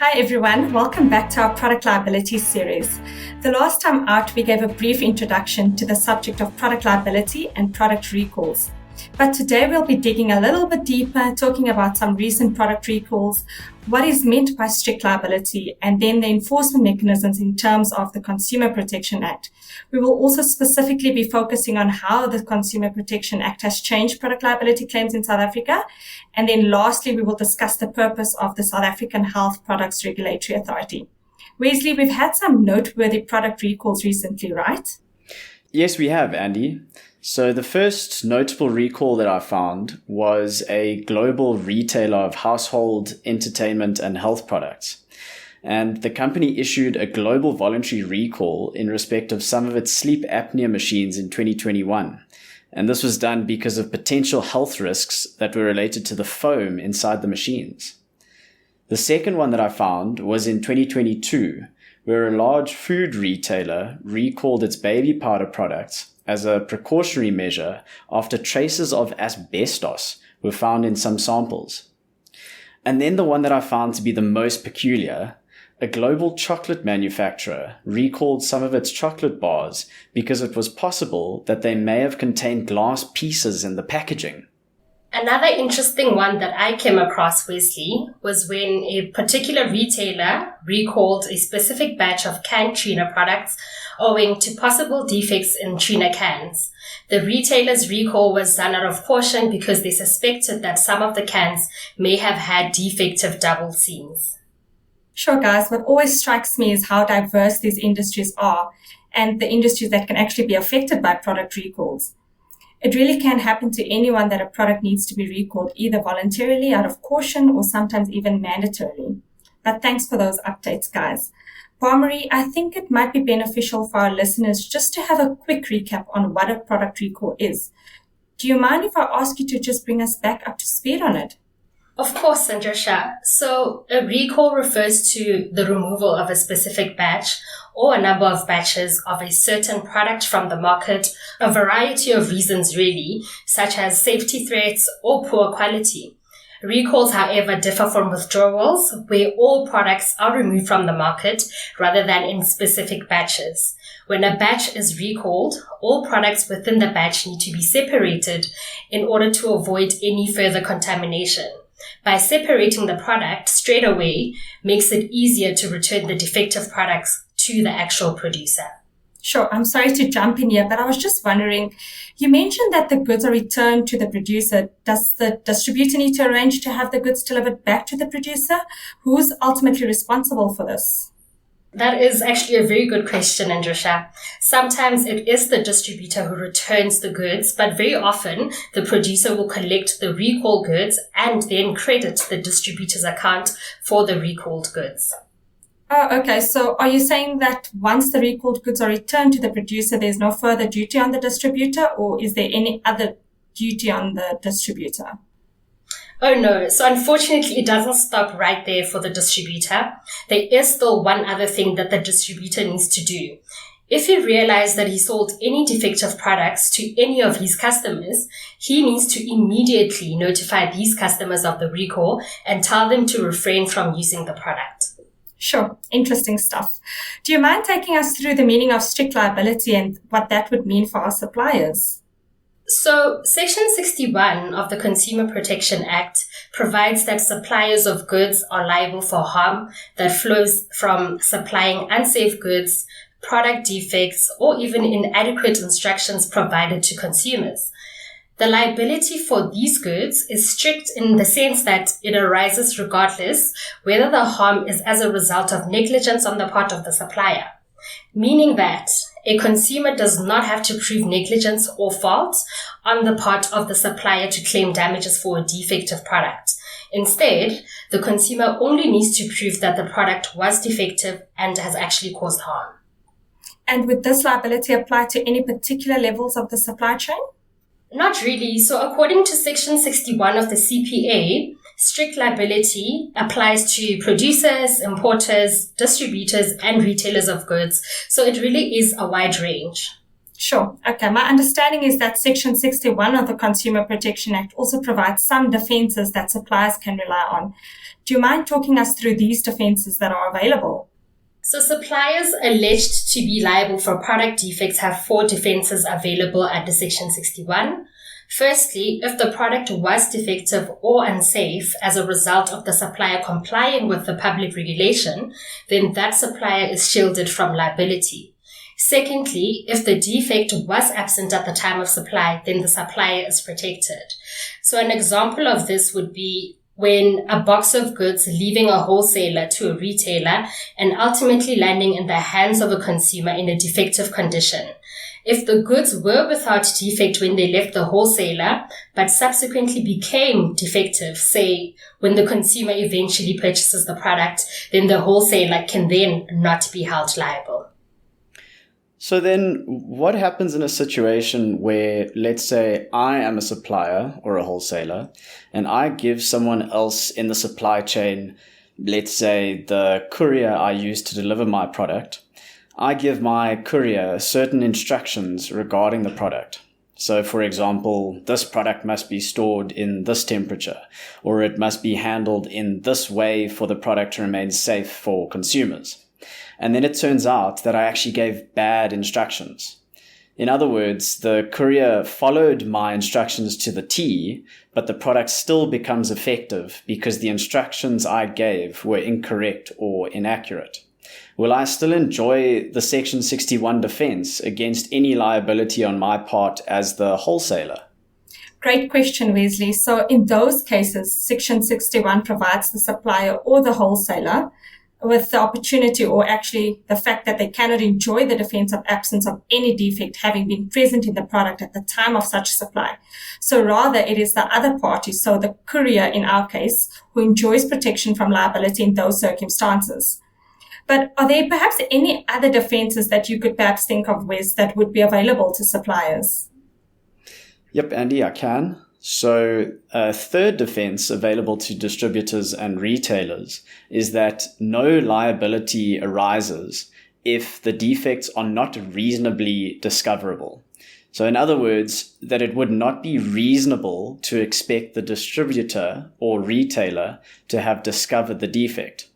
Hi everyone, welcome back to our product liability series. The last time out, we gave a brief introduction to the subject of product liability and product recalls. But today we'll be digging a little bit deeper, talking about some recent product recalls, what is meant by strict liability, and then the enforcement mechanisms in terms of the Consumer Protection Act. We will also specifically be focusing on how the Consumer Protection Act has changed product liability claims in South Africa. And then lastly, we will discuss the purpose of the South African Health Products Regulatory Authority. Wesley, we've had some noteworthy product recalls recently, right? Yes, we have, Andy. So the first notable recall that I found was a global retailer of household, entertainment, and health products. And the company issued a global voluntary recall in respect of some of its sleep apnea machines in 2021. And this was done because of potential health risks that were related to the foam inside the machines. The second one that I found was in 2022, where a large food retailer recalled its baby powder products as a precautionary measure after traces of asbestos were found in some samples. And then the one that I found to be the most peculiar, a global chocolate manufacturer recalled some of its chocolate bars because it was possible that they may have contained glass pieces in the packaging. Another interesting one that I came across, Wesley, was when a particular retailer recalled a specific batch of canned tuna products owing to possible defects in tuna cans. The retailer's recall was done out of caution because they suspected that some of the cans may have had defective double seams. Sure, guys. What always strikes me is how diverse these industries are and the industries that can actually be affected by product recalls. It really can happen to anyone that a product needs to be recalled, either voluntarily out of caution or sometimes even mandatorily. But thanks for those updates, guys. Barmarie, I think it might be beneficial for our listeners just to have a quick recap on what a product recall is. Do you mind if I ask you to just bring us back up to speed on it? Of course, Sanjosha. So a recall refers to the removal of a specific batch or a number of batches of a certain product from the market, a variety of reasons really, such as safety threats or poor quality. Recalls, however, differ from withdrawals, where all products are removed from the market rather than in specific batches. When a batch is recalled, all products within the batch need to be separated in order to avoid any further contamination. By separating the product straight away makes it easier to return the defective products to the actual producer. Sure, I'm sorry to jump in here, but I was just wondering, you mentioned that the goods are returned to the producer. Does the distributor need to arrange to have the goods delivered back to the producer? Who's ultimately responsible for this? That is actually a very good question, Andrusha. Sometimes it is the distributor who returns the goods, but very often the producer will collect the recall goods and then credit the distributor's account for the recalled goods. Oh, okay. So are you saying that once the recalled goods are returned to the producer, there's no further duty on the distributor, or is there any other duty on the distributor? Oh no, so unfortunately it doesn't stop right there for the distributor. There is still one other thing that the distributor needs to do. If he realizes that he sold any defective products to any of his customers, he needs to immediately notify these customers of the recall and tell them to refrain from using the product. Sure, interesting stuff. Do you mind taking us through the meaning of strict liability and what that would mean for our suppliers? So, Section 61 of the Consumer Protection Act provides that suppliers of goods are liable for harm that flows from supplying unsafe goods, product defects, or even inadequate instructions provided to consumers. The liability for these goods is strict in the sense that it arises regardless whether the harm is as a result of negligence on the part of the supplier, meaning that a consumer does not have to prove negligence or fault on the part of the supplier to claim damages for a defective product. Instead, the consumer only needs to prove that the product was defective and has actually caused harm. And would this liability apply to any particular levels of the supply chain? Not really. So according to Section 61 of the CPA, strict liability applies to producers, importers, distributors, and retailers of goods. So it really is a wide range. Sure. Okay. My understanding is that Section 61 of the Consumer Protection Act also provides some defenses that suppliers can rely on. Do you mind talking us through these defenses that are available? So suppliers alleged to be liable for product defects have 4 defenses available under Section 61. Firstly, if the product was defective or unsafe as a result of the supplier complying with the public regulation, then that supplier is shielded from liability. Secondly, if the defect was absent at the time of supply, then the supplier is protected. So an example of this would be when a box of goods leaving a wholesaler to a retailer and ultimately landing in the hands of a consumer in a defective condition. If the goods were without defect when they left the wholesaler, but subsequently became defective, say when the consumer eventually purchases the product, then the wholesaler can then not be held liable. So then what happens in a situation where, let's say, I am a supplier or a wholesaler and I give someone else in the supply chain, let's say the courier I use to deliver my product, I give my courier certain instructions regarding the product. So for example, this product must be stored in this temperature, or it must be handled in this way for the product to remain safe for consumers. And then it turns out that I actually gave bad instructions. In other words, the courier followed my instructions to the T, but the product still becomes effective because the instructions I gave were incorrect or inaccurate. Will I still enjoy the Section 61 defense against any liability on my part as the wholesaler? Great question, Wesley. So in those cases, Section 61 provides the supplier or the wholesaler with the opportunity, or actually the fact that they cannot enjoy the defense of absence of any defect having been present in the product at the time of such supply. So rather it is the other party, so the courier in our case, who enjoys protection from liability in those circumstances. But are there perhaps any other defenses that you could perhaps think of, Wes, that would be available to suppliers? Yep, Andy, I can. So a third defense available to distributors and retailers is that no liability arises if the defects are not reasonably discoverable. So in other words, that it would not be reasonable to expect the distributor or retailer to have discovered the defect.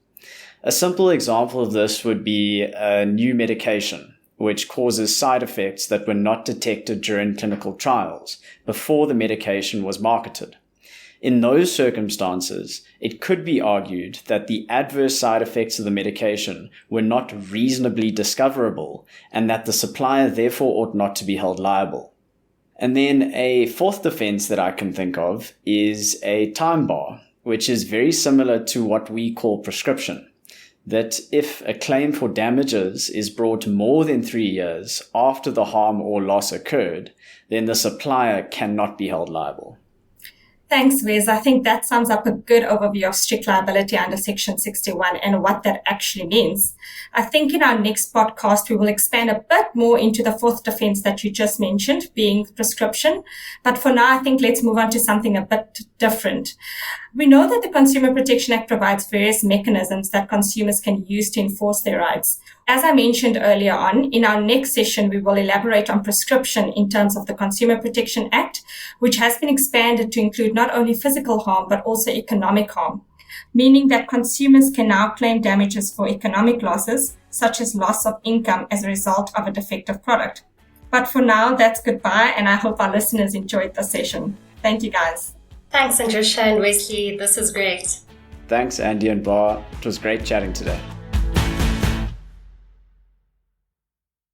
A simple example of this would be a new medication, which causes side effects that were not detected during clinical trials before the medication was marketed. In those circumstances, it could be argued that the adverse side effects of the medication were not reasonably discoverable and that the supplier therefore ought not to be held liable. And then a fourth defense that I can think of is a time bar, which is very similar to what we call prescription. That if a claim for damages is brought more than 3 years after the harm or loss occurred, then the supplier cannot be held liable. Thanks, Wes. I think that sums up a good overview of strict liability under Section 61 and what that actually means. I think in our next podcast, we will expand a bit more into the fourth defense that you just mentioned, being prescription. But for now, I think let's move on to something a bit different. We know that the Consumer Protection Act provides various mechanisms that consumers can use to enforce their rights. As I mentioned earlier on, in our next session, we will elaborate on prescription in terms of the Consumer Protection Act, which has been expanded to include not only physical harm, but also economic harm, meaning that consumers can now claim damages for economic losses, such as loss of income as a result of a defective product. But for now, that's goodbye, and I hope our listeners enjoyed the session. Thank you, guys. Thanks, Andrusha and Wesley. This is great. Thanks, Andy and Bar. It was great chatting today.